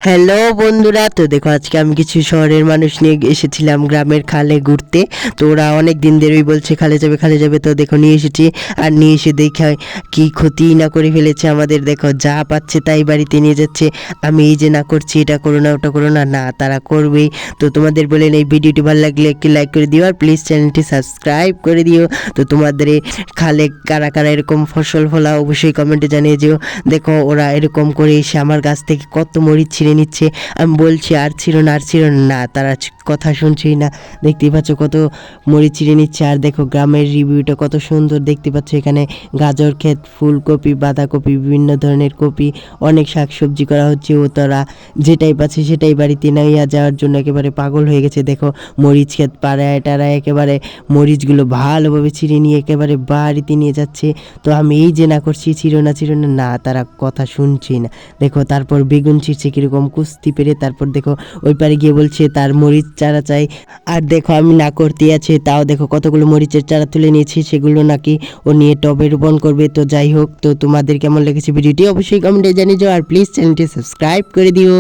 Hello বন্ধুরা, তো দেখো আজকে আমি কিছু শহরের মানুষ নিয়ে এসেছিলাম গ্রামের খালে ঘুরতে। তো ওরা অনেক দিন ধরেই বলছে খালে যাবে, তো দেখো নিয়ে এসেছি। আর নিয়ে এসে দেখে কি ক্ষতি না করে ফেলেছে আমাদের। দেখো যা পাচ্ছে তাই বাড়িতে নিয়ে যাচ্ছে। আমি এই যে না করছি, এটা করো না ওটা করো না, না তারা করবেই। তো তোমাদের বলেন এই ভিডিওটি ভালো লাগলে একটি লাইক করে দিও, আর প্লিজ চ্যানেলটি সাবস্ক্রাইব করে দিও। তো তোমাদের এই খালে কারা কারা এরকম ফসল ফলা অবশ্যই কমেন্টে জানিয়ে দিও। দেখো ওরা এরকম করে এসে আমার গাছ থেকে কত মরিচ ছিঁড়ে নিচ্ছে। আমি বলছি আর ছিল না আর ছিল না, তারা কথা শুনছেই না। দেখতেই পাচ্ছ কত মরিচ ছিঁড়ে নিচ্ছে। আর দেখো গ্রামের রিভিউটা কত সুন্দর, দেখতে পাচ্ছ এখানে গাজর ক্ষেত, ফুলকপি, বাঁধাকপি, বিভিন্ন ধরনের কপি, অনেক শাকসবজি করা হচ্ছে। ও তারা যেটাই পাচ্ছে সেটাই বাড়িতে নিয়ে যাওয়ার জন্য একেবারে পাগল হয়ে গেছে। দেখো মরিচ ক্ষেত পাড়ায় টাড়ায় একেবারে মরিচগুলো ভালোভাবে ছিঁড়ে নিয়ে একেবারে বাড়িতে নিয়ে যাচ্ছে। তো আমি এই যে না করছি ছিল না ছিল না, না তারা কথা শুনছেই না। দেখো তারপর বেগুন ছিঁড়ছে কিরকম কুস্তি পেরে। তারপর দেখো ওই পারে গিয়ে বলছে তার মরিচ চারা চাই। আর দেখো আমি না করতে আছে, তাও দেখো কতগুলো মরিচের চারা তুলে নিয়েছি, সেগুলো নাকি ও নিয়ে টবে রোপণ করবে। তো যাই হোক, তো তোমাদের কেমন লেগেছে ভিডিওটি অবশ্যই কমেন্টে জানিয়ে যাও, আর প্লিজ চ্যানেলটি সাবস্ক্রাইব করে দিও।